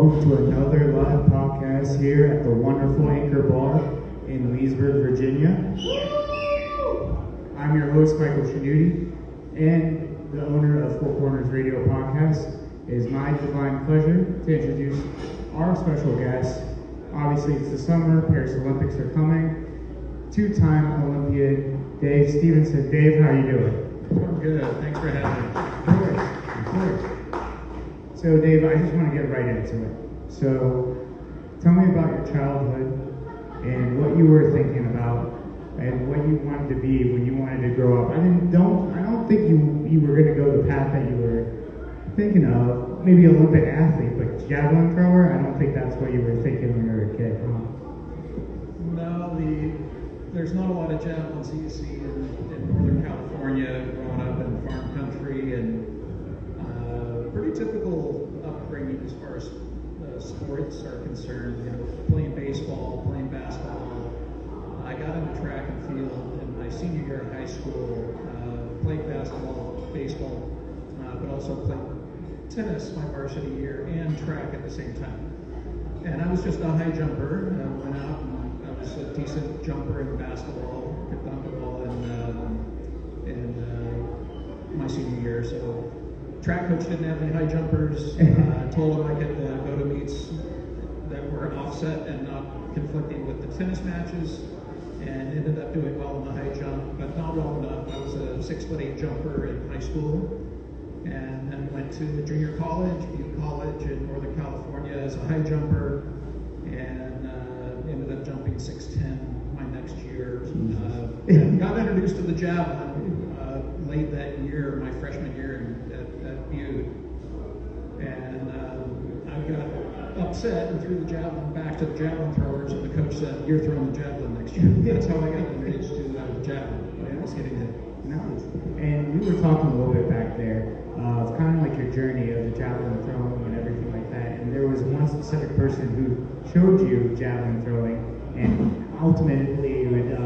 welcome to another live podcast here at the wonderful Anchor Bar in Leesburg, Virginia. I'm your host, Michael Shanuti, and the owner of Four Corners Radio Podcast. It is my divine pleasure to introduce our special guest. Obviously, it's the summer, Paris Olympics are coming. Two-time Olympian, Dave Stevenson. Dave, how are you doing? I'm good. Thanks for having me. Of course. So, Dave, I just want to get right into it. So, tell me about your childhood and what you were thinking about and what you wanted to be when you wanted to grow up. I don't think you were going to go the path that you were thinking of. Maybe Olympic athlete, but javelin thrower. I don't think that's what you were thinking when you were a kid. Huh? No, there's not a lot of javelins that you see in Northern California growing up in farm country, and pretty typical upbringing as far as sports are concerned. You know, playing baseball, playing basketball. I got into track and field in my senior year of high school. Played basketball, baseball, but also played tennis my varsity year and track at the same time. And I was just a high jumper. Went out and I was a decent jumper in basketball, could dunk the ball in my senior year. So track coach didn't have any high jumpers. I told him I could go to meets that were offset and not conflicting with the tennis matches, and ended up doing well in the high jump, but not well enough. I was a 6'8" jumper in high school, and then went to junior college, Butte College in Northern California as a high jumper, and ended up jumping 6'10" my next year. And got introduced to the javelin late that year, my freshman year at Butte, and I got upset and threw the javelin back to the javelin throwers, and the coach said, "You're throwing the javelin next year." That's how I got introduced to the javelin. I was hitting it. Nice. And we were talking a little bit back there of kind of like your journey of the javelin throwing and everything like that. And there was one specific person who showed you javelin throwing, and ultimately it would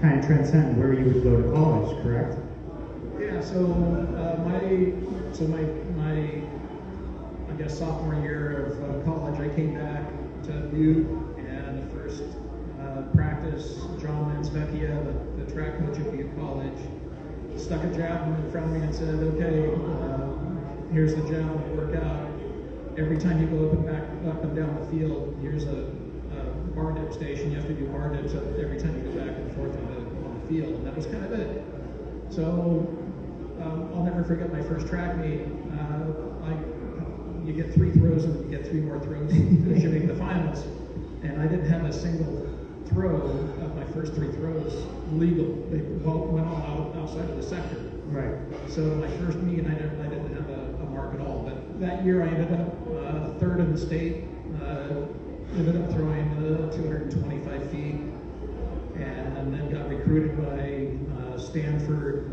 kind of transcend where you would go to college, correct? Yeah. So my I guess sophomore year of college, I came back to Butte, and the first practice, John Mansvecchia, the track coach at Butte College, stuck a javelin in front of me and said, "Okay, here's the javelin workout. Every time you go up and down the field, here's a bar dip station. You have to do bar dips every time you go back and forth on the field." And that was kind of it. So I'll never forget my first track meet. You get 3 throws and you get 3 more throws to make the finals. And I didn't have a single throw of my first 3 throws legal. They both went all outside of the sector. Right. So my first meet, I didn't have a mark at all. But that year I ended up 3rd in the state. Ended up throwing 225 feet, and then got recruited by Stanford,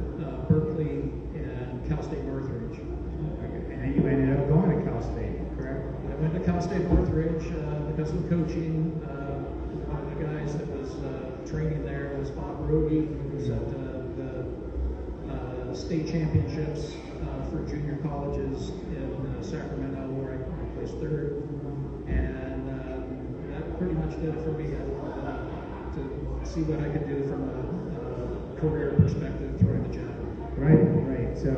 Berkeley, and Cal State Northridge. And you ended up going to Cal State, correct? I went to Cal State Northridge because of coaching. One of the guys that was training there was Bob Rogie, who was at the state championships for junior colleges in Sacramento, where I placed 3rd. And that pretty much did it for me. I wanted to see what I could do from a career perspective throwing the javelin. Right. So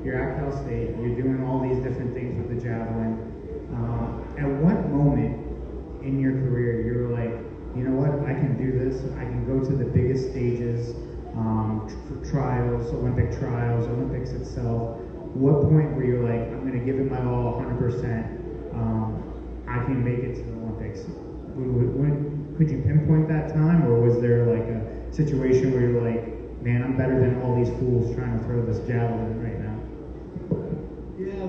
you're at Cal State, you're doing all these different things with the javelin. At what moment in your career you're like, you know what, I can do this, I can go to the biggest stages, trials, Olympic trials, Olympics itself. What point where you're like, I'm going to give it my all 100%, I can make it to the Olympics? When, could you pinpoint that time, or was there like a situation where you're like, man, I'm better than all these fools trying to throw this javelin right now? Yeah,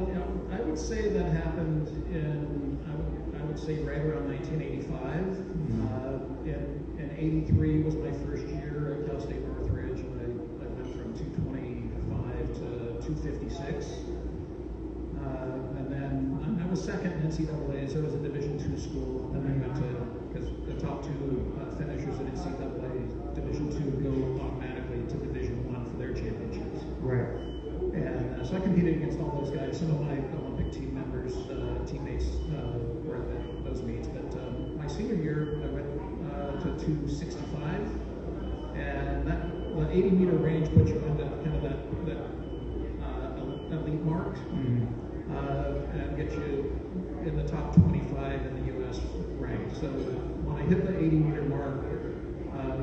I would say that happened I would say right around 1985. And 83 was my first year at Cal State Northridge, and I went from 225 to 256. And then I was second in NCAA, so it was a Division II school. And then I went to, because the top 2 finishers in NCAA Division II go automatically to Division I for their championships. Right. And so I competed against all those guys. Some of my Olympic team members, teammates were at to 65, and that the 80-meter range puts you into kind of that elite mark, and gets you in the top 25 in the U.S. rank. So when I hit the 80-meter mark,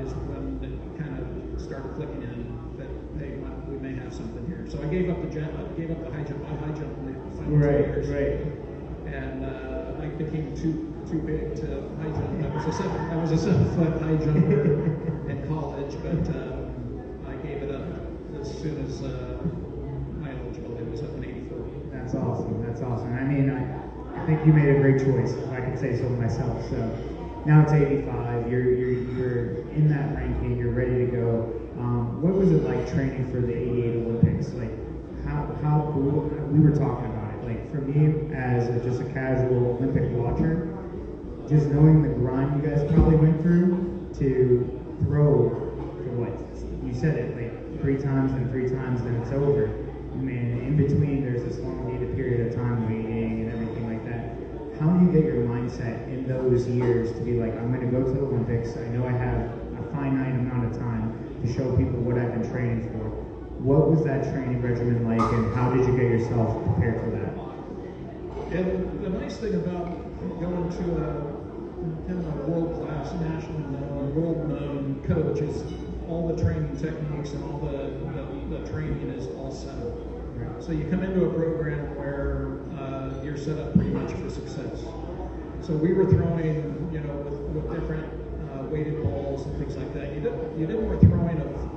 is when it kind of started clicking in that, hey, we may have something here. So I gave up the high jump. My high jump in the final 2 years, and I became too big to high jump. I was a 7-foot high jumper in college, but I gave it up as soon as my eligibility was up in 84. That's awesome. That's awesome. I mean, I think you made a great choice, if I could say so myself. So now it's 85. You're in that ranking. You're ready to go. What was it like training for the 88 Olympics? Like, how cool? We were talking about it. Like, for me, as just a casual Olympic watcher, just knowing the grind you guys probably went through to throw for what you said it like 3 times, then it's over. Man, in between there's this elongated period of time waiting and everything like that. How do you get your mindset in those years to be like, I'm going to go to the Olympics. I know I have a finite amount of time to show people what I've been training for. What was that training regimen like, and how did you get yourself prepared for that? Yeah, the nice thing about going to a kind of a world-class, nationally known, world-known coach is all the training techniques and all the training is all set up. Right. So you come into a program where you're set up pretty much for success. So we were throwing, with different weighted balls and things like that. You did more throwing of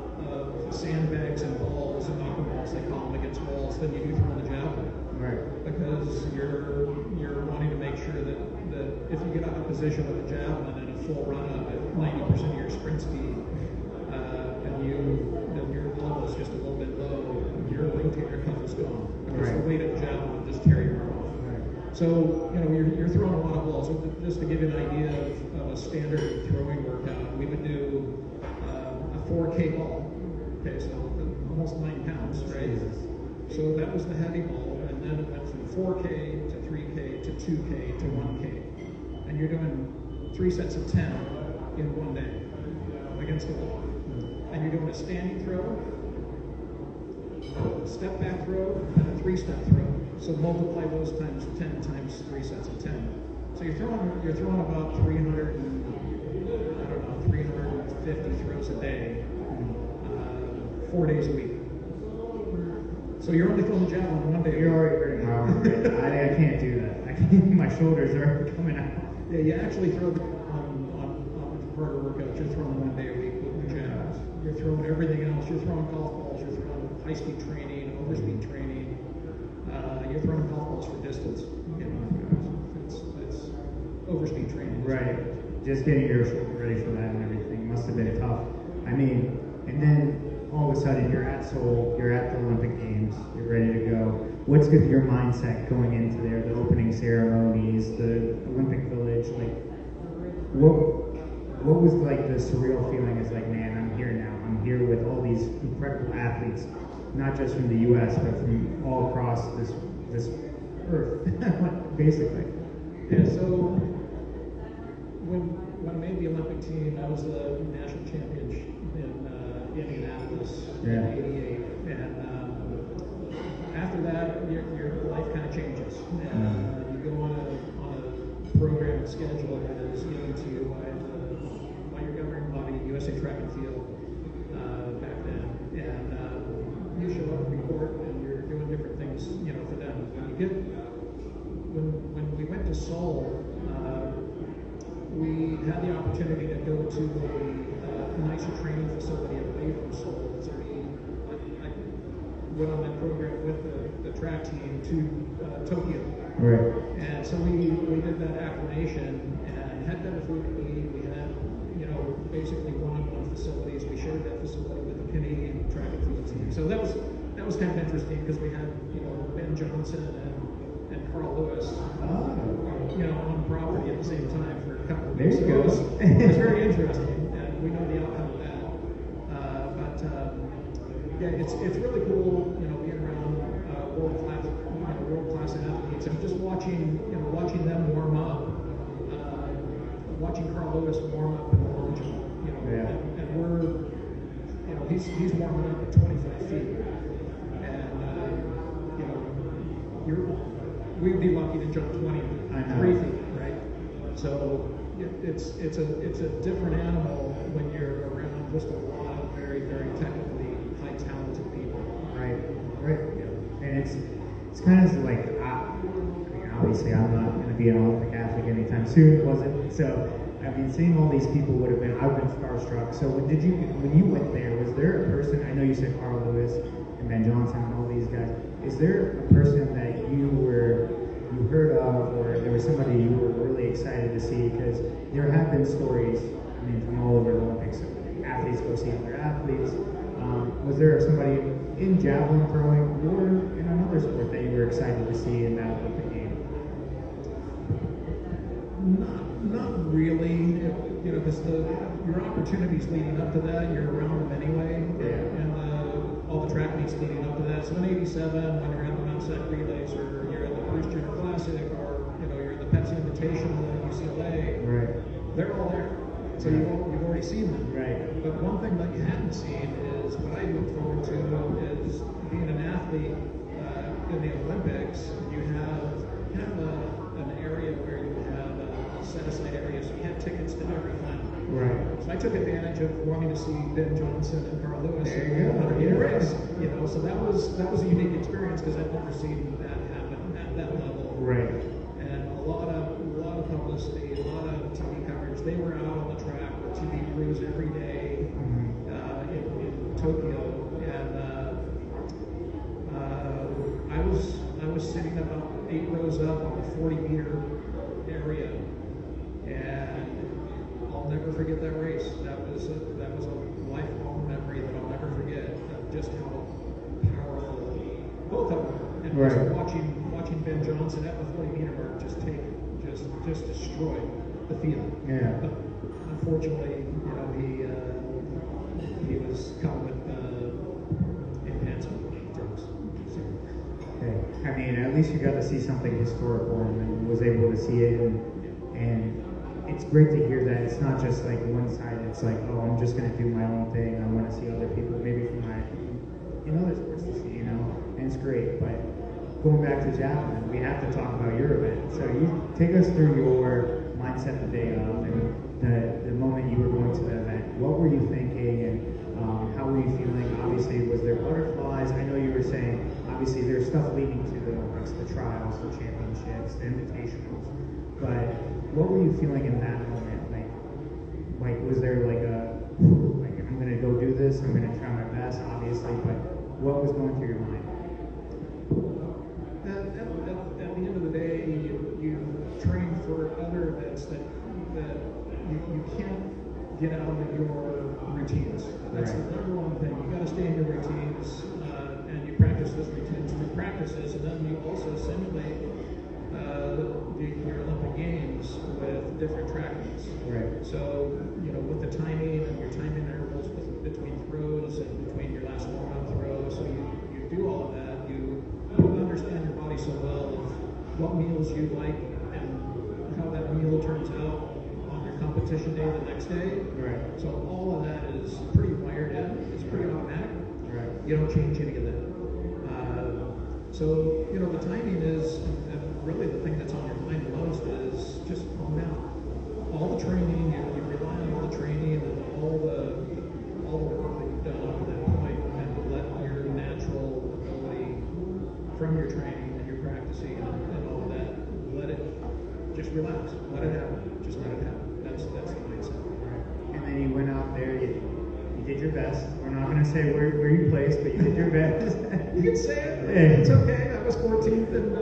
sandbags and balls and knocking balls, they call them, against walls than you do throwing the javelin. Right. Because you're wanting to make sure that if you get out of position with the javelin in a full run up at 90% of your sprint speed, and your level is just a little bit low, your rotator cuff is gone. Because the weight of the javelin will just tear your arm off. Right. So you're throwing a lot of balls. So just to give you an idea of a standard throwing workout, we would do a 4K ball. Okay, so almost 9 pounds, right? Jesus. So that was the heavy ball, and then it went from 4K to 3K to 2K to 1K. And you're doing 3 sets of 10 in one day against the wall. And you're doing a standing throw, a step back throw, and a 3-step throw. So multiply those times 10 times 3 sets of 10. So you're throwing about 350 throws a day, 4 days a week. So you're only throwing javelin one day. You're already hurting my arm. I can't do that. I can't. My shoulders are coming out. Yeah, you actually throw on harder workouts. You're throwing 1 day a week with the javelins. You're throwing everything else. You're throwing golf balls. You're throwing high-speed training, overspeed training. You're throwing golf balls for distance. It's overspeed training. Right. Just getting your shoulder ready for that and everything must have been tough. I mean, and then all of a sudden you're at Seoul, you're at the Olympic Games, you're ready to go. What's good your mindset going into there, the opening ceremonies, the Olympic Village, like what was like the surreal feeling? It's like, man, I'm here now. I'm here with all these incredible athletes, not just from the US, but from all across this earth, basically. Yeah, so when I made the Olympic team, I was the national champion in Indianapolis in '88, and after that, your life kind of changes, and you go on a program and schedule that is given to you by your governing body, USA Track and Field, back then, and you show up, report, and you're doing different things, for them. When we went to Seoul, we had the opportunity to go to a nicer training facility away from Seoul. So I went on that program with the track team to Tokyo. Right. And so we did that acclimation and had better food to eat. We had, basically one-on-one facilities. We shared that facility with the Canadian track and field team. So that was kind of interesting because we had, Ben Johnson and Carl Lewis, on property at the same time for a couple of weeks. There you go. It was very interesting, and we know the outcome of that. Yeah, it's really cool, being around world-class athletes and just watching them warm up, watching Carl Lewis warm up in the long jump. he's warming up at 25 feet, and we'd be lucky to jump 23 feet, right? So it's a different animal when you're around just a lot of very, very technically high talented people. Right. Yeah. And it's kind of like, I mean, obviously I'm not going to be an Olympic athlete anytime soon, was it? So, I mean, seeing all these people would have been, I've been starstruck. So when you went there, was there a person, I know you said Carl Lewis and Ben Johnson and all these guys, is there a person that you heard of, or there was somebody you were really excited to see? Because there have been stories, I mean, from all over the Olympics, athletes go see other athletes. Was there somebody in javelin throwing or in another sport that you were excited to see in that Olympic game? Not really, because your opportunities leading up to that, you're around them anyway, and all the track meets leading up to that. So in '87, when you're at the Mount Sac Relays, or you're at the Bruce Jenner Classic, or you're at the Pepsi Invitational at UCLA, right? They're all there. So you've already seen them. Right. But one thing that you hadn't seen is what I look forward to is being an athlete in the Olympics. You have an area where you have a set-aside area, so you have tickets to every final. Right. So I took advantage of wanting to see Ben Johnson and Carl Lewis in the 100-meter race. So that was a unique experience because I've never seen that happen at that level. Right. And a lot of publicity, a lot of TV coverage. They were out on the track with TV crews every day in Tokyo, and I was sitting about 8 rows up on the 40-meter area, and I'll never forget that race. That was a lifelong memory that I'll never forget. Of just how powerful both of them were, and just watching Ben Johnson at the 40-meter mark just destroy the field. Yeah. But unfortunately, he was caught with enhancement drugs. So. Okay. I mean, at least you got to see something historical and was able to see it, and it's great to hear that it's not just like one side. It's like, oh, I'm just going to do my own thing. I want to see other people, maybe from in other sports to see, and it's great. But going back to javelin, we have to talk about your event. So you take us through your mindset the day of, and the moment you were going to the event. What were you thinking, and how were you feeling? Obviously, was there butterflies? I know you were saying, obviously, there's stuff leading to the Olympics, the trials, the championships, the invitationals. But what were you feeling in that moment? Like was there like I'm going to go do this, I'm going to try my best, obviously, but what was going through your mind? At the end of the day, you train for other events that you can't get out of your routines. That's right. The number one thing. You got to stay in your routines, and you practice those routines through practices, and then you also simulate your Olympic Games with different track meets. Right. So with the timing and your time intervals between throws and between your last warm-up throw, so you do all of that. You understand your body so well of what meals you like and how that meal turns out on your competition day the next day. Right. So all of that is pretty wired in. It's pretty automatic. Right. You don't change any of that. So the timing is, and really the thing that's on your mind the most is just calm down. All the training, you rely on all the training and all the work that you've done up to that point, and let your natural ability from your training and your practicing and all of that, let it just relax, let it happen, just let it happen. That's the mindset. Right. And then you went out there, you did your best. We're not going to say where you placed, but you did your best. You can say it. It's okay. I was 14th in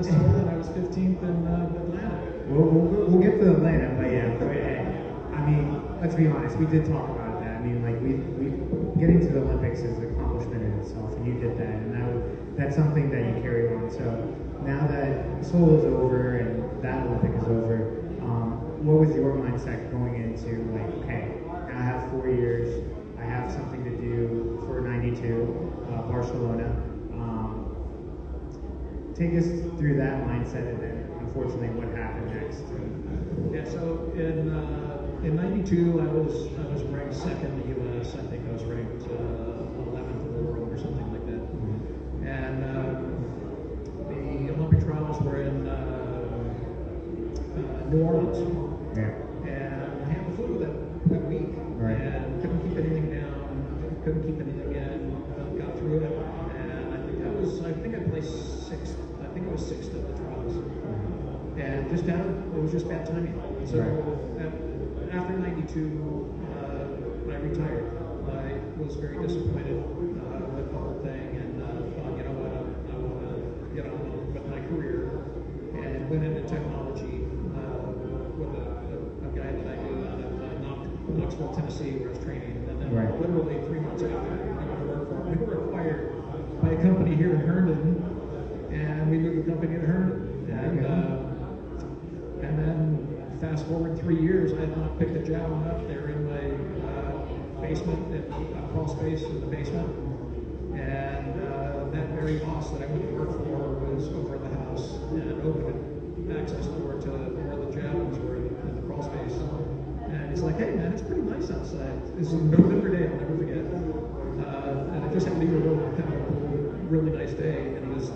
Seoul, and I was 15th in Atlanta. We'll get to Atlanta, but yeah. I mean, let's be honest. We did talk about that. I mean, like we getting to the Olympics is an accomplishment in itself, and you did that, and that's something that you carry on. So now that Seoul is over and that Olympic is over, what was your mindset going into like, okay, now I have 4 years, I have something to do for '92, Barcelona. Take us through that mindset, and then unfortunately what happened next. Yeah, so in in '92, I was ranked second in the U.S. I think I was ranked 11th in the world or something like that. And the Olympic trials were in New Orleans. Yeah. And I had the flu that week, Right. and couldn't keep anything down, couldn't keep anything in. Got through it, and I think I placed sixth. I think I was sixth at the trials, and it was just bad timing. So after '92, when I retired, I was very disappointed with the whole thing, and thought, you know what, I want to get on with my career, and went into technology with a guy that I knew out of Knoxville, Tennessee, where I was training, and then literally 3 months after I went to work for him, we were acquired by a company here in Herndon, and we moved the company to Herndon, and then fast forward 3 years, I had not picked a javelin up. They were in my basement, a crawl space in the basement, and that very boss that I went to work for was over at the house and opened an access door to where the javelins were in the crawl space. And he's like, "Hey man, it's pretty nice outside." This is November day, I'll never forget. And it just happened to be a really nice day. And he goes,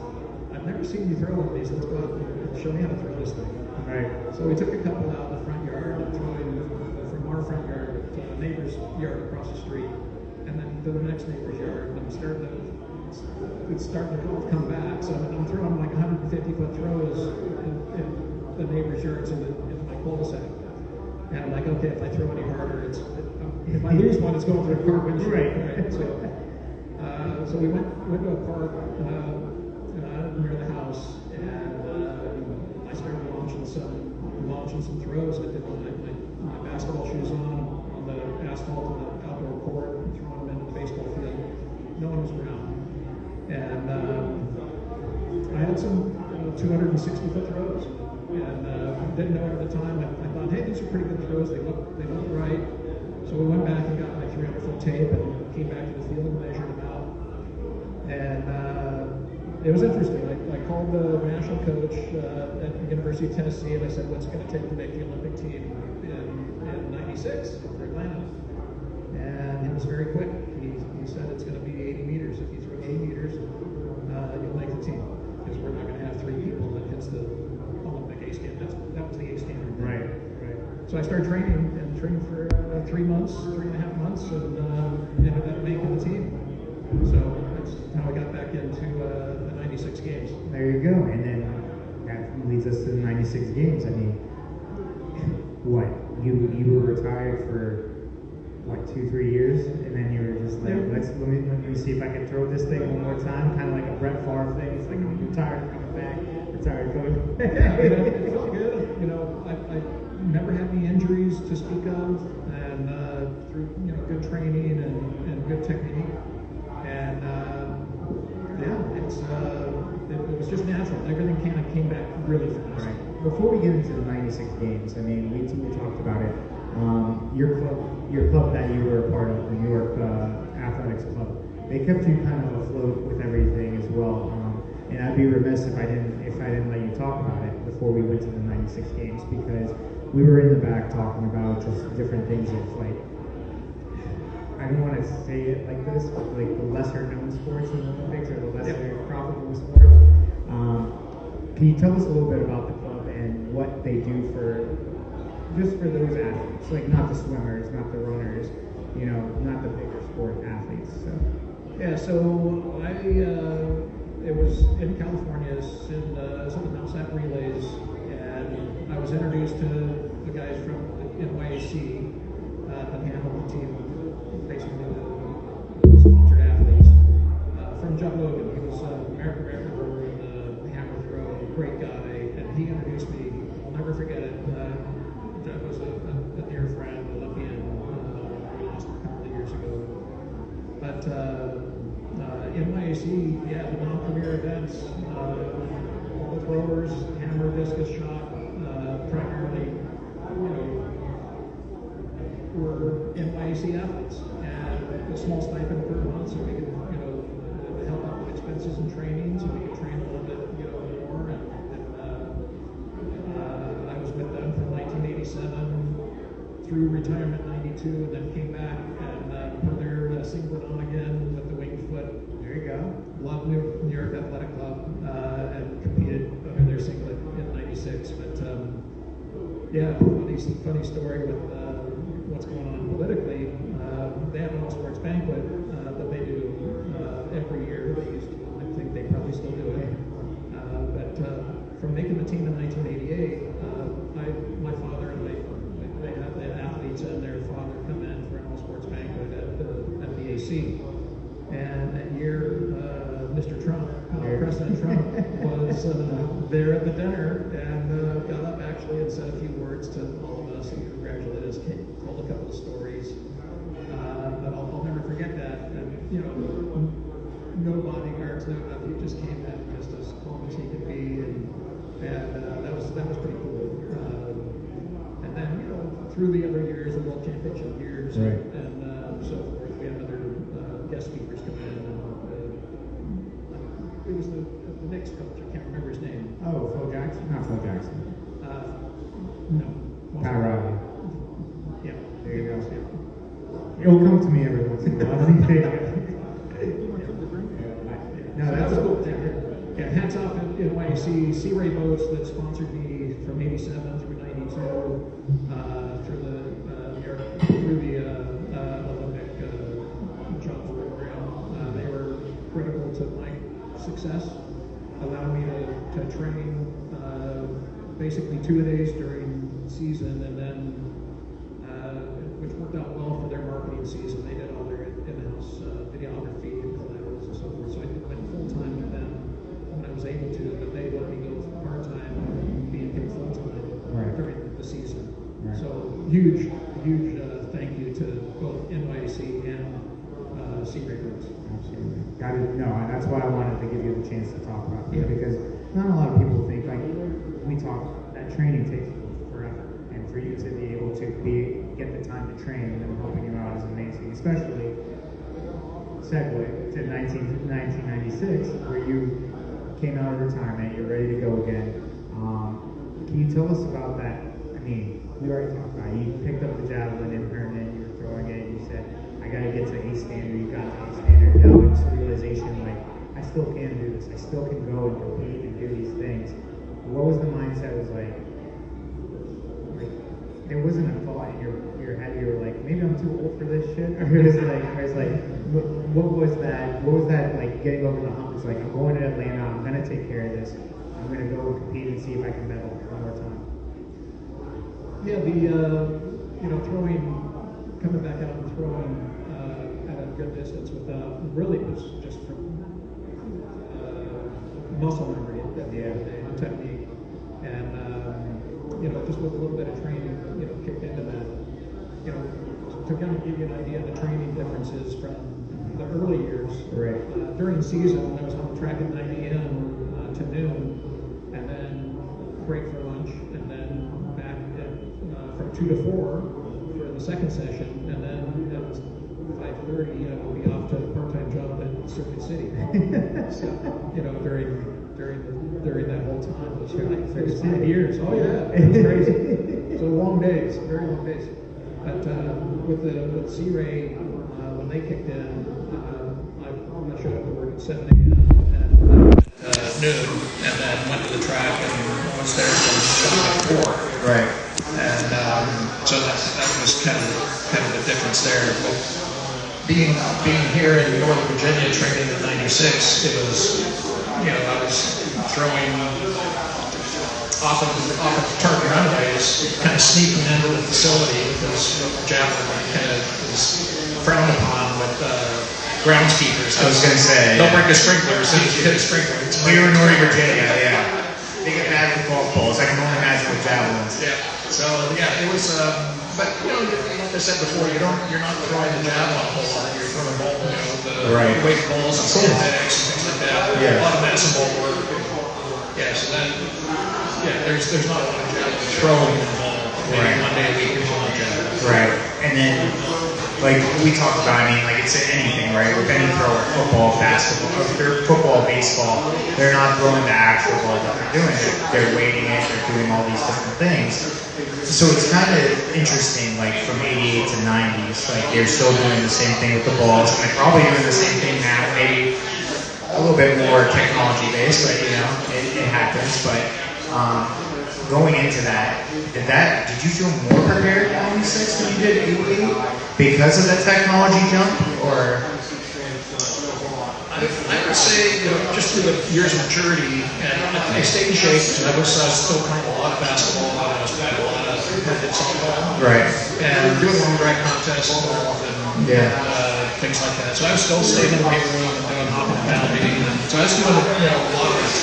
"I've never seen you throw one of these. Let's go out and show me how to throw this thing." Right. So we took a couple out in the front yard and throwing from our front yard to the neighbor's yard across the street, and then to the next neighbor's yard. And it's starting to come back. So I'm throwing like 150-foot throws in the neighbor's yards in my cul-de-sac. And I'm like, okay, if I throw any harder, if I lose one, it's going through a car windshield. Right. So we went to a park near the house, and I started launching some throws. I did my basketball shoes on the asphalt of the outdoor court, and throwing them into the baseball field. No one was around, and I had some 260-foot throws. And didn't know it at the time. I thought, hey, these are pretty good throws. They look right. So we went back and got my 300-foot tape and came back to the field and measured them out. And it was interesting. I called the national coach at the University of Tennessee, and I said, "What's it going to take to make the Olympic team in '96 for Atlanta?" And he was very quick. He said it's going to be 80 meters. If you throw 80 meters, you'll make the team, because we're not going to have 3 people that hits the Olympic A standard. That was the A standard. Right. So I started training for 3.5 months, and ended up making the team. So that's how I got back into the '96 games. There you go. And then that leads us to the '96 games. I mean, what? You were retired for what, 2-3 years, and then you were just like, let me see if I can throw this thing one more time, kind of like a Brett Favre thing. It's like, I'm retired, coming back, retired, going. It felt good. I never had any injuries to speak of, and through good training and good technique, and it was just natural. Everything kind of came back really fast. Right. Before we get into the '96 games, I mean, we talked about it. Your club that you were a part of, the New York Athletics Club, they kept you kind of afloat with everything as well. And I'd be remiss if I didn't let you talk about it before we went to the '96 games, because we were in the back talking about just different things of, like, I don't want to say it like this, but like the lesser known sports in the Olympics, or the lesser profitable sports. Can you tell us a little bit about the club and what they do for those athletes, like not the swimmers, not the runners, not the bigger sport athletes? So it was in California, in some of the Mount relays, and I was introduced to the guys from NYAC that handled the team, basically the sponsored athletes. From John Logan, he was American record in the hammer throw, great guy, and he introduced me. I'll never forget it. Jeff was a dear friend, Olympian, we lost a couple of years ago. But NYAC, the non-premier events, all the throwers, hammer, discus, shot, primarily, were NYAC athletes, and a small stipend per month, so we could, help out with expenses and training, so we could train a little bit, more. And I was with them from 1987 through retirement in '92, and then came back and put their singlet on again with the winged foot. There you go. Loved New York Athletic Club and competed under their singlet in '96. But yeah, funny story with what's going on politically. They have an all-sports banquet that they do every year. They used to. I think they probably still do it. But from making the team in 1988, my father and they had the athletes and their father come in for an all-sports banquet at the AC. And that year, Mr. Trump, President Trump, was there at the dinner and got up actually and said a few words to all of us and congratulated us, told a couple of stories. But I'll never forget that. And, you know, no bodyguards, no nothing. He just came in just as calm as he could be, and that was pretty cool. And then, you know, through the other years, the World Championship years, right. and so forth, we had other guest speakers come in. It was the Knicks coach. I can't remember his name. Oh, Phil Jackson? Not Phil Jackson. No. Pat Riley. Yeah. There you go. It'll come to me every once in a while. No, that that's was cool. Yeah, hats off in NYC. Sea Ray Boats that sponsored me from '87 through '92 through the Olympic Javelin program. They were critical to my success, allowed me to train basically 2 days during season, and then which worked out well for their marketing season. They did all their in-house videography and collaterals and so forth. So I went full-time with them when I was able to, but they let me go part-time, being paid full-time during the season. Right. So huge thank you to both NYC and Sea Ray Boats. Absolutely. Got it. No, and that's why I wanted to give you the chance to talk about it, because not a lot of people think, like, we talk, that training takes forever, and for you to be able to get the time to train and them helping you out is amazing, especially segue to 1996, where you came out of retirement, you're ready to go again. Can you tell us about that? I mean, we already talked about it. You picked up the javelin in Herndon, you were throwing it, you said, I got to get to A standard, you got to A standard. Now it's a realization, like, I still can do this, I still can go and compete and do these things. What was the mindset? Was like there wasn't a thought in your head, you were like, maybe I'm too old for this shit? Or it was like, what was that like, getting over the hump? It's like, I'm going to Atlanta, I'm going to take care of this, I'm going to go and compete and see if I can medal one more time. Yeah, coming back out and throwing at a good distance without, really was just from muscle memory and technique. And, just with a little bit of training, kicked into that. To kind of give you an idea of the training differences from the early years. Right. During the season, I was on the track at 9 a.m. To noon, and then break for lunch, and then back from 2 to 4 for the second session, and then at 5:30, we'll be off to a part-time job at Circuit City. So, during that whole time, it was like 35 years. Oh yeah, it was crazy. So long days, very long days. But with Sea Ray, when they kicked in, I showed up to work at 7 a.m. and noon, and then went to the track and was there until 4. Right. And so that was kind of the difference there. But being here in Northern Virginia, training in '96, it was, I was throwing off of target runways, kind of sneaking into the facility because javelin kind of was frowned upon with groundskeepers. I was going to say, don't bring the sprinklers. You hit a sprinkler. We were in Northern Virginia, yeah. They get mad with golf balls. I can only imagine with javelins. Yeah. So it was. But like I said before, you're not throwing the javelin a whole lot. You're throwing the weight balls and sandbags and things like that. Yeah. A lot of massive ball work. So then, there's not a lot of javelin throwing involved. Maybe 1 day a week there's a lot of javelin. Right. And then like we talked about, I mean, like it's anything, right? With any pro or football, basketball, or if they're football, baseball, they're not throwing the actual ball that they're doing. They're weighting it, they're doing all these different things. So it's kind of interesting, like from 88 to 90s, like they're still doing the same thing with the balls, and they're probably doing the same thing now, maybe a little bit more technology based, but you know, it happens. But going into that, did you feel more prepared in 96 than you did 88 because of the technology jump, or? I would say, you know, just through the years of maturity, and I stayed in shape because I was still playing a lot of basketball, and I was playing a lot of competitive softball, Right. and doing long drag contests involved and things like that. So I was still staying in the weight room and doing hopping and bounding, and so I was doing, you know, a lot of that.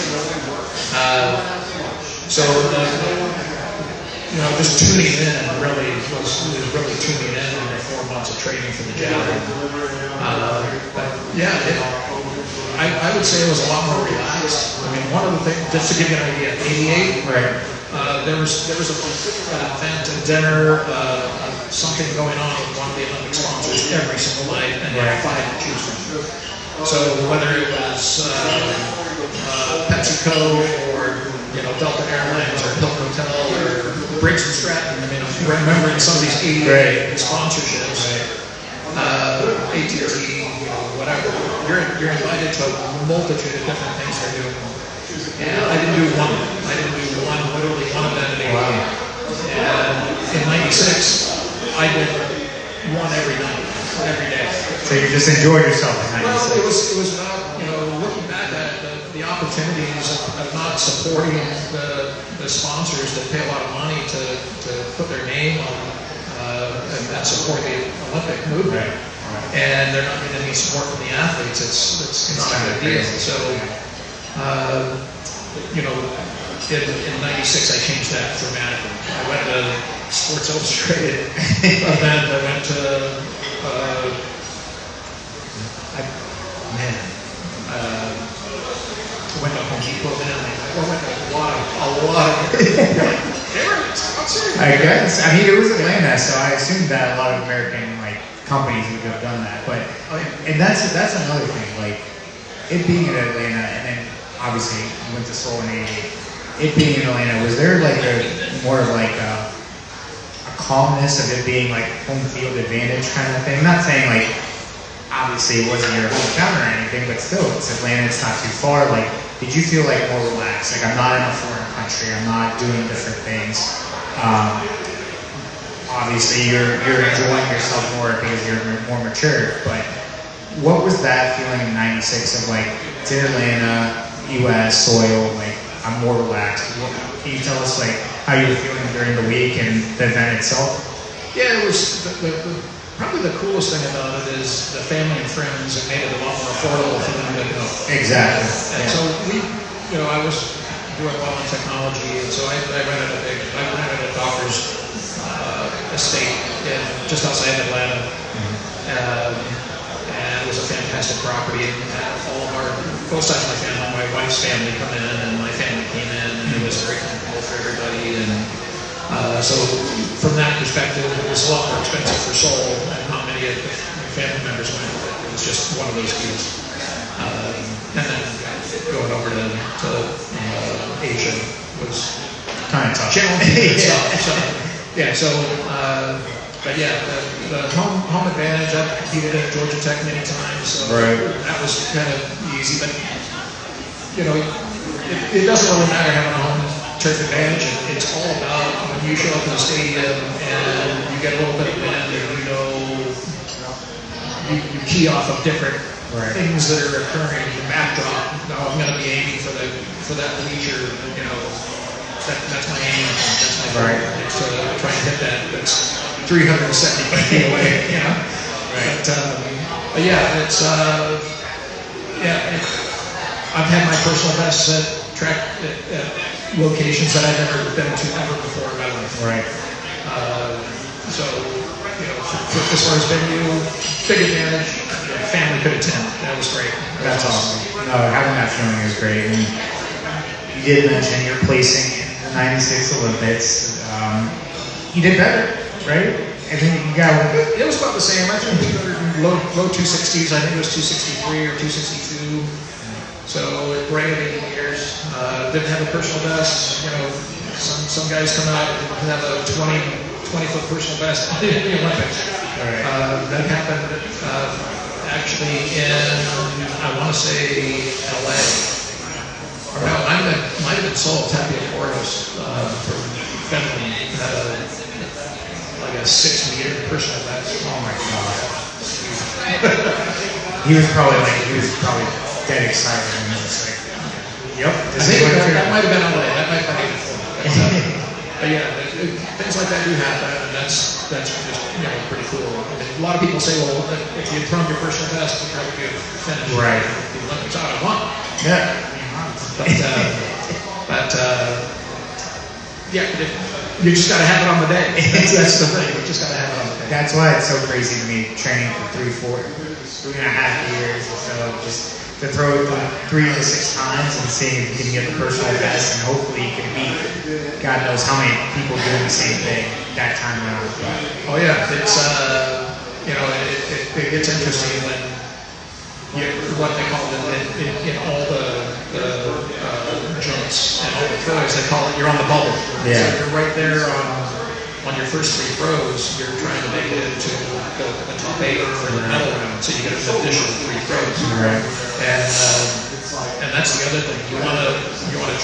You know, just tuning in really was really tuning in the 4 months of training for the javelin. But yeah, I would say it was a lot more relaxed. I mean, one of the things, just to give you an idea, 88, Right. there was an event, a dinner, something going on with one of the Olympic sponsors every single night, and you had 5 to choose from. So whether it was PepsiCo or Delta Airlines or Hilton Hotel or Briggs and Stratton. I mean, remembering some of these 88 sponsorships, AT&T, whatever. You're invited to a multitude of different things they're doing. And I didn't do one. Literally one event a day. And in '96, I did one every night, every day. So you just enjoyed yourself in '96. Well, it was about looking back at the opportunities of not supporting the sponsors that pay a lot of money to put their name on and support the Olympic movement. Right. And they're not getting any support from the athletes. It's not a good deal. So, in '96 I changed that dramatically. I went to Sports Illustrated event. I went to went to Home Depot then. I went to a lot of I guess. I mean, it was Atlanta, so I assumed that a lot of American companies would have done that. But and that's another thing. Like it being in Atlanta, and then obviously you went to Seoul in '88. It being in Atlanta, was there more of a calmness of it being home field advantage kind of thing? I'm not saying obviously it wasn't your hometown or anything, but still it's Atlanta. It's not too far. Did you feel more relaxed? I'm not in a foreign country. I'm not doing different things. Obviously, you're enjoying yourself more because you're more mature. But what was that feeling in '96 of it's in Atlanta, U.S. soil? I'm more relaxed. Can you tell us how you were feeling during the week and the event itself? Yeah, it was probably the coolest thing about it is the family and friends. It made it a lot more affordable for them to go. Exactly. And so I was doing well in technology, and so I rented a doctor's estate just outside Atlanta, and it was a fantastic property. And all of both sides of my family, my wife's family come in, and my family came in, and it was very comfortable for everybody. And so from that perspective, it was a lot more expensive for Seoul, and not many of the family members went. It was just one of those deals. And then going over to Asia was kind of tough. Challenging but yeah, the home advantage. I've competed at Georgia Tech many times, so that was kind of easy. But it doesn't really matter having a home turf advantage. It's all about when you show up in the stadium and you get a little bit of wind, and you key off of different things that are occurring. The backdrop. No, I'm going to be aiming for that bleacher. That's my aim. That's my goal. It's to try and hit that. That's 375 feet away. But yeah, it's I've had my personal bests at locations that I've never been to ever before in my life. So as far as venue, big advantage. Family could attend. That was great. That's awesome. No, having that feeling is great. And you did mention your placing in the '96 Olympics. You did better, right? And then you got. It was about the same. I think low 260s. I think it was 263 or 262. So it bragged 8 years. Didn't have a personal best. You know, some guys come out and have a 20-foot personal best in the Olympics. Right. That happened actually in, I want to say, LA. Or no, might have been Seoul. Tapia Portos from Finland had like a 6-meter personal best. Oh my God. he was probably dead excited and he was just like, yep. I think that might have been LA. That might have been but yeah, things like that do happen, and that's just pretty cool. I mean, a lot of people say, well, if you throw your personal best, you probably could finish the Olympics out of one. Yeah. Yeah, you just got to have it on the day. That's the thing. You just got to have it on the day. That's why it's so crazy to me, training for 3.5 years or so, just to throw it 3 to 6 times and seeing if you can get the personal best, and hopefully you can beat God knows how many people doing the same thing that time around. Oh yeah, it's it gets interesting when what they call it in all the jumps and all the throws, they call it you're on the bubble. Yeah. So you're right there on your first 3 throws. You're trying to make it into the top 8 for the medal round, so you get an additional 3 throws. Right. And that's the other thing. You want to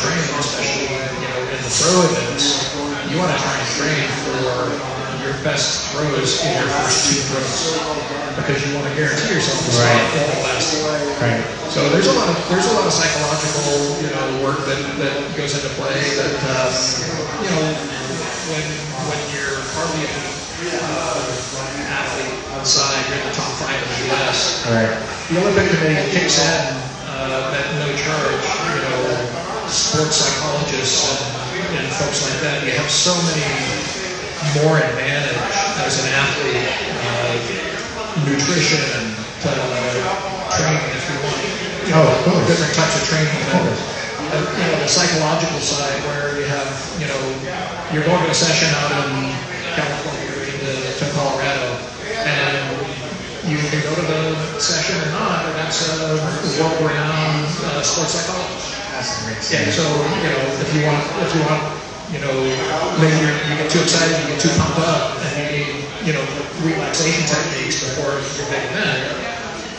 train, especially in the throw events. You want to try and train for your best throws in your first 2 throws, because you want to guarantee yourself the spot all the last time. Right. So there's a lot of psychological work that goes into play. That when you're hardly an athlete outside, you're in the top 5 in the U.S. Right. The Olympic Committee kicks in at no charge. Sports psychologists and folks like that. You have so many more advantage as an athlete, nutrition, training if you want. Different types of training. The psychological side where you have, you're going to a session out in California or to Colorado, and you can go to the session or not, and that's a world-renowned sports psychologist. Yeah, so if you want, maybe you get too excited, you get too pumped up, and you need, relaxation techniques before your big event.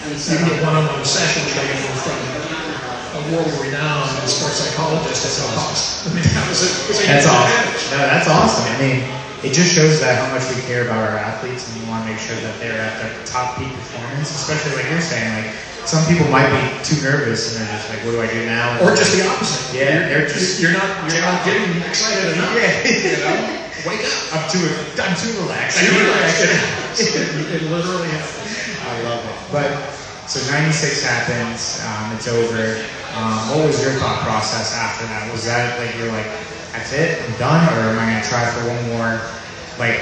You can get one-on-one session training from a world-renowned sports psychologist at no cost. I mean, that's awesome. No, that's awesome. I mean, it just shows that how much we care about our athletes, and we want to make sure that they're at their top peak performance. Especially like you're saying, like some people might be too nervous and they're just like, "What do I do now?" Or just the opposite. Yeah, you're not getting excited enough. Yeah. Wake up! I'm too relaxed. It literally happens. I love it. But so 96 happens. It's over. What was your thought process after that? Was that like you're like, that's it, I'm done, or am I going to try for one more? Like,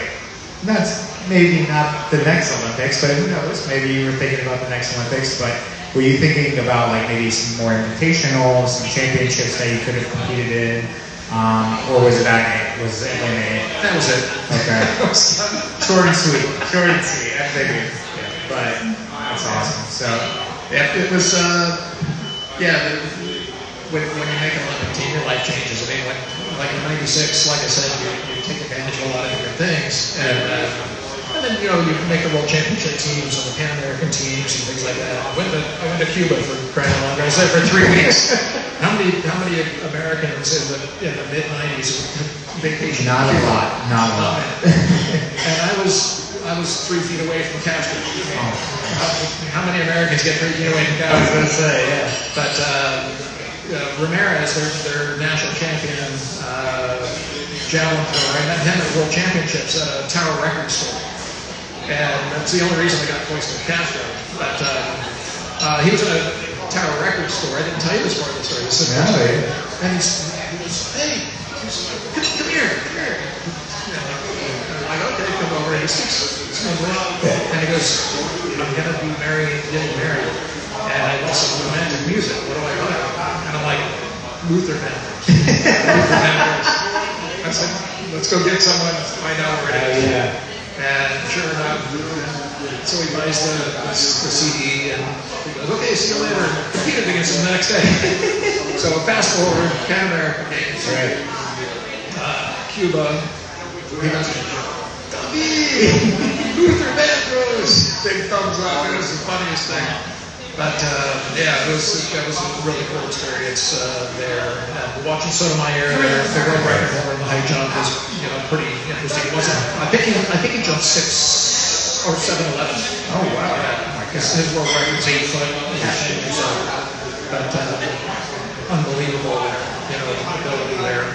that's maybe not the next Olympics, but who knows? Maybe you were thinking about the next Olympics, but were you thinking about like maybe some more invitational, some championships that you could have competed in, or was it that it? Was it it? That was it. Okay. Short and sweet. I figured. Yeah. But that's awesome. So yeah, it was. When you make an Olympic team, your life changes. I mean, like in '96, like I said, you take advantage of a lot of different things, and then you make the World Championship teams and the Pan American teams and things like that. I went to Cuba for crying out loud. I was there for 3 weeks. How many Americans in the mid '90s vacation? Not a lot. And I was 3 feet away from Castro. How many Americans get 3 feet away from Castro? I was going to say, yeah. But Ramirez, their national champion, javelin thrower, I met him at World Championships at a Tower Records store. And that's the only reason I got close to Castro. But he was at a Tower Records store. I didn't tell you this part of the story. And he's hey, come here. I'm like, okay, come over. And he speaks English. And he goes, I'm going to be getting married. And I want some romantic music. What do I want? And I'm like, Luther Vandross. I said, let's go get someone, find out where it is. And sure enough, so he buys the CD and he goes, okay, see you later. Competed against him the next day. So fast forward, Pan American Games. Right. Cuba. He goes, David, Luther Vandross. Big thumbs up. It was the funniest thing. But yeah, that was a really cool experience there. And watching Sotomayor there, the world record holder in the high jump is pretty interesting. It wasn't. I think he jumped 6 or 7'11". Oh wow! Yeah, his world record's 8 foot. So, but unbelievable, ability there.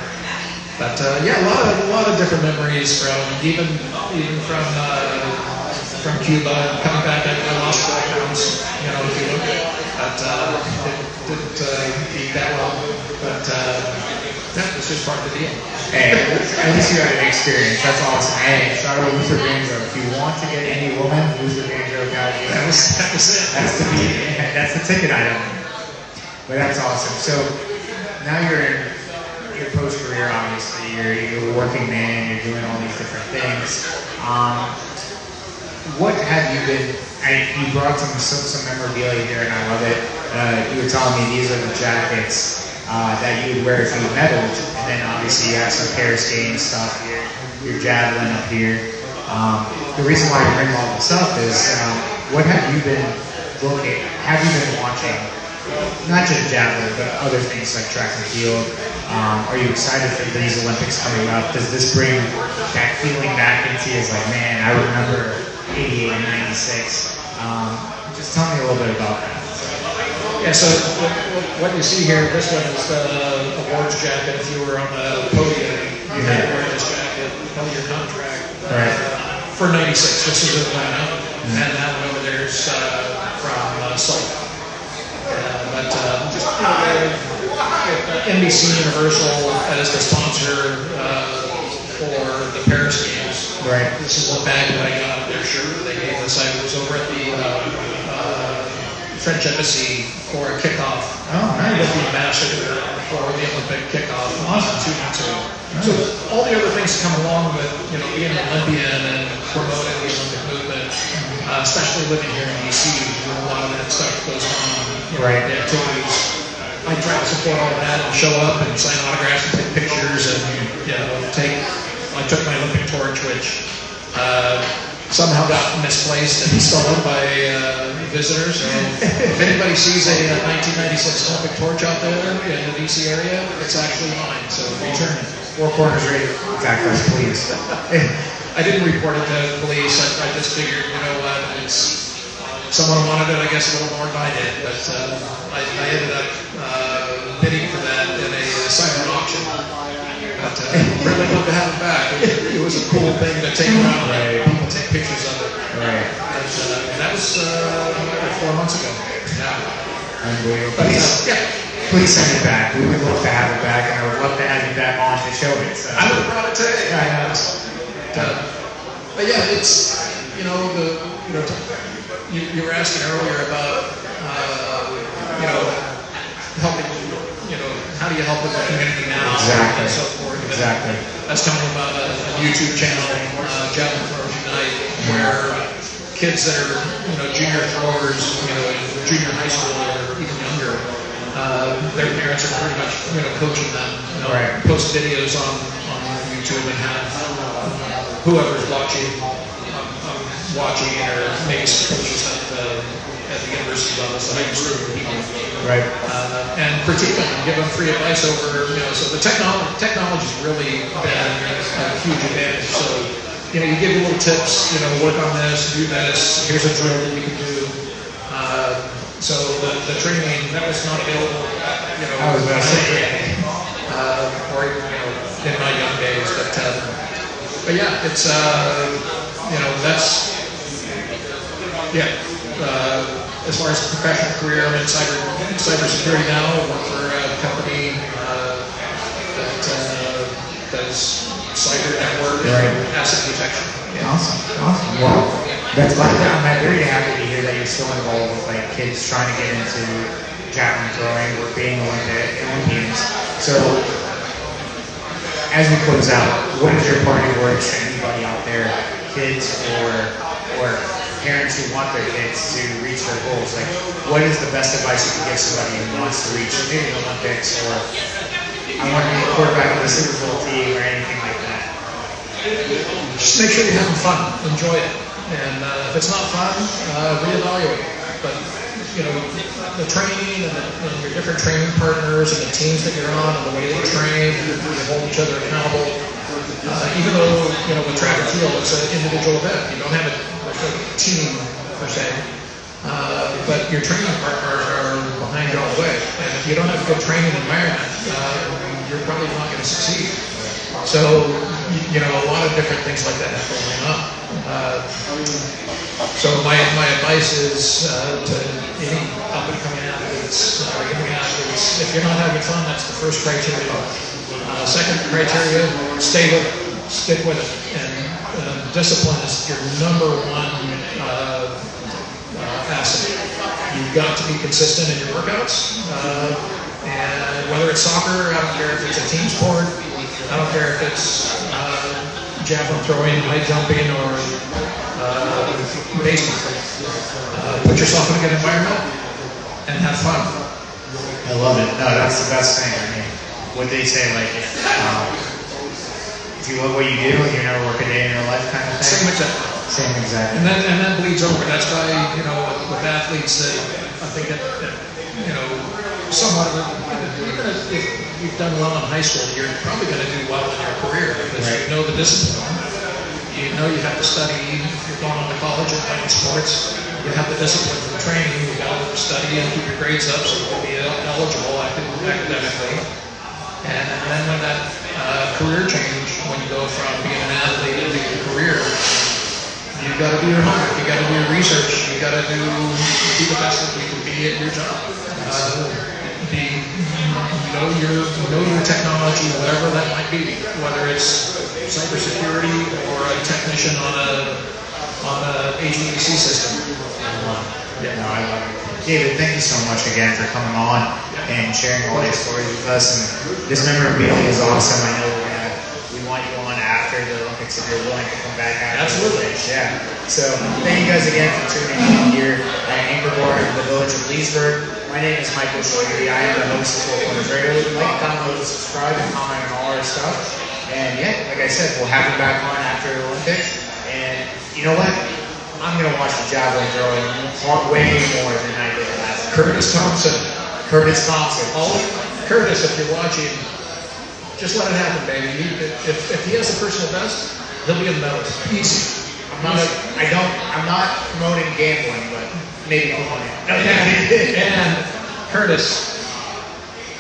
But yeah, a lot of different memories from even from Cuba, coming back. I lost 12 pounds, if you look at it, didn't eat that well, but that was just part of the deal. Hey, at least you had an experience. That's awesome. Hey, shout out to Luther Vandross. If you want to get any woman, Luther Vandross got you. That was it. That's the ticket item. But that's awesome. So now you're in your post-career, obviously. You're a working man. You're doing all these different things. What have you been? You brought some memorabilia here, and I love it. You were telling me these are the jackets that you would wear if you medaled, and then obviously you have some Paris Games stuff here, your javelin up here. The reason why I bring all this up is what have you been looking? Have you been watching? Not just javelin, but other things like track and field. Are you excited for these Olympics coming up? Does this bring that feeling back into you? It's like, man, I remember 88 and 96. Just tell me a little bit about that. Yeah, so what you see here, this one is the awards jacket. If you were on the podium, you had to wear this jacket, your contract. Right. For 96, this is Atlanta, and that one over there is from Salt. But just NBC Universal as the sponsor for the Paris Games. Right. This is the bag that I got. Their shirt that they gave us. I was over at the French Embassy for a kickoff. Oh, nice. With the ambassador for the Olympic kickoff. Awesome. 2 months ago. Nice. So all the other things that come along with being an Olympian and promoting the Olympic movement, especially living here in DC, where a lot of that stuff goes on. Right. The activities. I try to support all that and show up and sign autographs and take pictures and I took my Olympic torch, which somehow got misplaced and stolen by visitors. So if anybody sees a 1996 Olympic torch out there in the DC area, it's actually mine. So return it. 4 Corners Radio. Contact us, please. I didn't report it to the police. I just figured, someone wanted it, I guess, a little more than I did. But I ended up bidding for that in a silent auction. But really love to have it back. It was a cool thing to take around and people take pictures of it. Right. And that was 4 months ago. Yeah. Unbelievable. But Please send it back. We would love to have it back, and I would love to have you back on to show it. So. I would have brought it today. I know. But yeah, it's you were asking earlier about helping. How do you help with the community now? Exactly. And so forth. Exactly. I was telling about a YouTube channel, Javelin Throwers Unite, where kids that are junior throwers, in junior high school or even younger, their parents are pretty much coaching them. Post videos on YouTube and have whoever's watching or maybe some coaches at the university level, so high school people. Right. And critique them and give them free advice over, so the technology's really been a huge advantage. So, you give little tips, work on this, do this, here's a drill that you can do. So the training, that was not available, I was going to say. or, in my young days, but yeah, it's, that's, as far as professional career, I'm in cybersecurity now. I work for a company that does cyber network and asset detection. Yeah. Awesome. Well, I'm very happy to hear that you're still involved with kids trying to get into javelin throwing or being Olympians. So, as we close out, what is your parting words to anybody out there kids or parents who want their kids to reach their goals? Like, what is the best advice you can give somebody who wants to reach maybe the Olympics, or I want to be a quarterback of the Super Bowl team, or anything like that? Just make sure you're having fun, enjoy it, and if it's not fun, reevaluate. But you know, the training and your different training partners and the teams that you're on and the way they train, you hold each other accountable. Even though, you know, with track and field, it's an individual event. You don't have a team per se, but your training partners are behind you all the way. And if you don't have a good training environment, you're probably not going to succeed. So, you know, a lot of different things like that have going on. So my advice is to any up-and-coming athletes or young athletes, if you're not having fun, that's the first criteria. Second criteria, stay with it, stick with it, and discipline is your number one asset. You've got to be consistent in your workouts, and whether it's soccer, I don't care if it's a team sport, I don't care if it's javelin throwing, high jumping, or baseball. Put yourself in a good environment and have fun. I love it. No, that's the best thing. I mean, what they say, like, if you love what you do, you never work a day in your life, kind of thing. Same exactly. Same exactly. And that bleeds over. That's why, you know, with athletes that I think that you know, somewhat of even if you've done well in high school, you're probably going to do well in your career because you know the discipline. You know you have to study. If you're going on to college and playing sports, you have the discipline from training. You got to study and keep your grades up so you can be eligible academically. And then when that career change, when you go from being an athlete into your career, you got to do your homework. You got to do your research. You got to be the best that you can be at your job. Know your technology, whatever that might be, whether it's cybersecurity or a technician on a HVAC system. Yeah, no, I love it. David, thank you so much again for coming on and sharing all these stories with us. And this memorabilia is awesome. I know we want you on after the Olympics if you're willing to come back out. Absolutely. Yeah. So thank you guys again for tuning in here at Anchorboard in the village of Leesburg. My name is Michael Schwagedy. I am the host of Four Corners Radio. Like, download, subscribe, and comment on all our stuff. And yeah, like I said, we'll have you back on after the Olympics. And you know what? I'm going to watch the javelin throwing way more than I did last time. Curtis Thompson. Oh, Curtis, if you're watching, just let it happen, baby. If he has a personal best, he'll be in the medals. Easy. I'm not promoting gambling, but maybe promoting. And Curtis,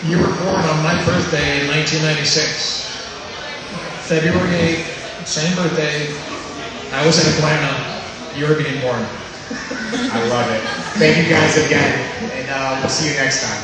you were born on my birthday in 1996. February 8th, same birthday. I was in Atlanta. You were being born. I love it. Thank you guys again, and we'll see you next time.